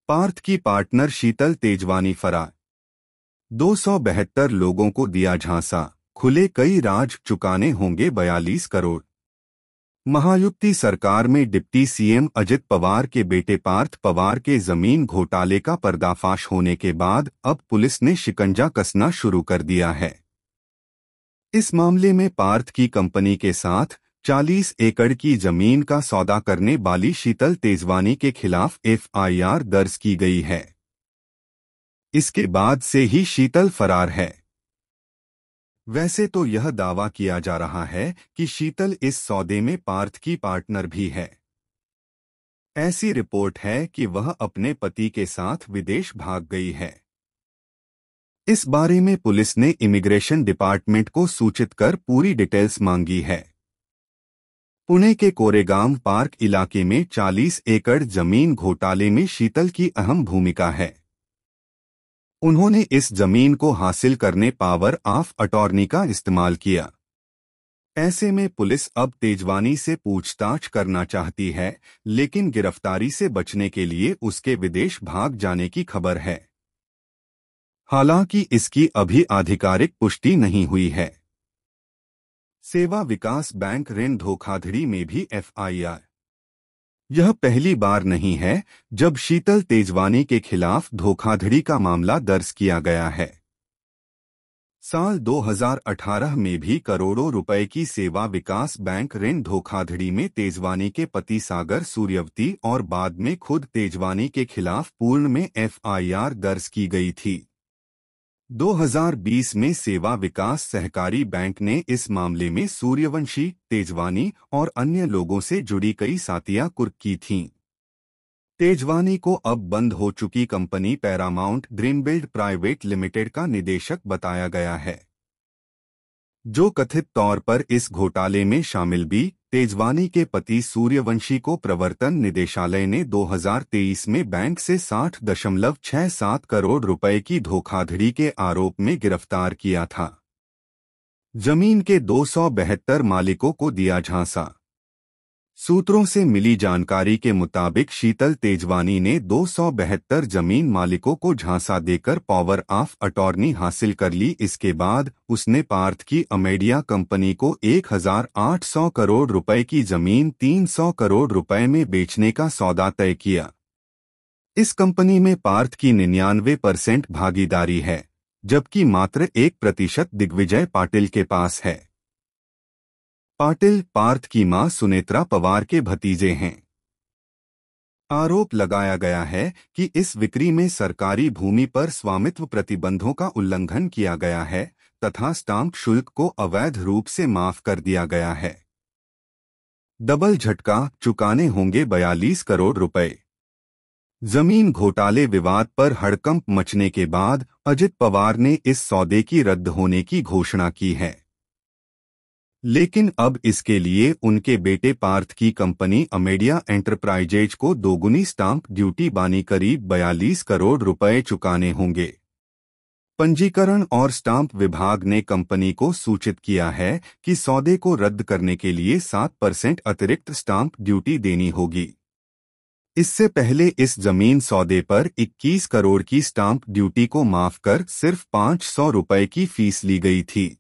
पार्थ की पार्टनर शीतल तेजवानी फरार। 272 लोगों को दिया झांसा, खुले कई राज, चुकाने होंगे 42 करोड़। महायुति सरकार में डिप्टी सीएम अजित पवार के बेटे पार्थ पवार के जमीन घोटाले का पर्दाफाश होने के बाद अब पुलिस ने शिकंजा कसना शुरू कर दिया है। इस मामले में पार्थ की कंपनी के साथ 40 एकड़ की जमीन का सौदा करने वाली शीतल तेजवानी के खिलाफ एफआईआर दर्ज की गई है। इसके बाद से ही शीतल फरार है। वैसे तो यह दावा किया जा रहा है कि शीतल इस सौदे में पार्थ की पार्टनर भी है। ऐसी रिपोर्ट है कि वह अपने पति के साथ विदेश भाग गई है। इस बारे में पुलिस ने इमिग्रेशन डिपार्टमेंट को सूचित कर पूरी डिटेल्स मांगी है। पुणे के कोरेगांव पार्क इलाके में 40 एकड़ जमीन घोटाले में शीतल की अहम भूमिका है। उन्होंने इस जमीन को हासिल करने पावर ऑफ अटॉर्नी का इस्तेमाल किया। ऐसे में पुलिस अब तेजवानी से पूछताछ करना चाहती है, लेकिन गिरफ्तारी से बचने के लिए उसके विदेश भाग जाने की खबर है। हालांकि इसकी अभी आधिकारिक पुष्टि नहीं हुई है। सेवा विकास बैंक ऋण धोखाधड़ी में भी एफआईआर। यह पहली बार नहीं है जब शीतल तेजवानी के खिलाफ धोखाधड़ी का मामला दर्ज किया गया है। साल 2018 में भी करोड़ों रुपए की सेवा विकास बैंक ऋण धोखाधड़ी में तेजवानी के पति सागर सूर्यवती और बाद में खुद तेजवानी के खिलाफ पूर्ण में एफआईआर दर्ज की गई थी। 2020 में सेवा विकास सहकारी बैंक ने इस मामले में सूर्यवंशी, तेजवानी और अन्य लोगों से जुड़ी कई सातियां कुर्क की थीं। तेजवानी को अब बंद हो चुकी कंपनी पैरामाउंट ड्रीमबिल्ड प्राइवेट लिमिटेड का निदेशक बताया गया है, जो कथित तौर पर इस घोटाले में शामिल भी। तेजवानी के पति सूर्यवंशी को प्रवर्तन निदेशालय ने 2023 में बैंक से 60.67 करोड़ रुपए की धोखाधड़ी के आरोप में गिरफ्तार किया था। जमीन के 272 मालिकों को दिया झांसा। सूत्रों से मिली जानकारी के मुताबिक शीतल तेजवानी ने 272 जमीन मालिकों को झांसा देकर पावर ऑफ अटॉर्नी हासिल कर ली। इसके बाद उसने पार्थ की अमेडिया कंपनी को 1800 करोड़ रुपए की जमीन 300 करोड़ रुपए में बेचने का सौदा तय किया। इस कंपनी में पार्थ की 99% भागीदारी है, जबकि मात्र 1% दिग्विजय पाटिल के पास है। पाटिल पार्थ की मां सुनेत्रा पवार के भतीजे हैं। आरोप लगाया गया है कि इस बिक्री में सरकारी भूमि पर स्वामित्व प्रतिबंधों का उल्लंघन किया गया है तथा स्टाम्प शुल्क को अवैध रूप से माफ कर दिया गया है। डबल झटका, चुकाने होंगे 42 करोड़ रुपए। जमीन घोटाले विवाद पर हड़कंप मचने के बाद अजित पवार ने इस सौदे की रद्द होने की घोषणा की है, लेकिन अब इसके लिए उनके बेटे पार्थ की कंपनी अमेडिया एंटरप्राइजेज को दोगुनी स्टाम्प ड्यूटी बानी करीब 42 करोड़ रुपए चुकाने होंगे। पंजीकरण और स्टाम्प विभाग ने कंपनी को सूचित किया है कि सौदे को रद्द करने के लिए 7% अतिरिक्त स्टाम्प ड्यूटी देनी होगी। इससे पहले इस जमीन सौदे पर 21 करोड़ की स्टाम्प ड्यूटी को माफ कर सिर्फ 500 रुपए की फीस ली गई थी।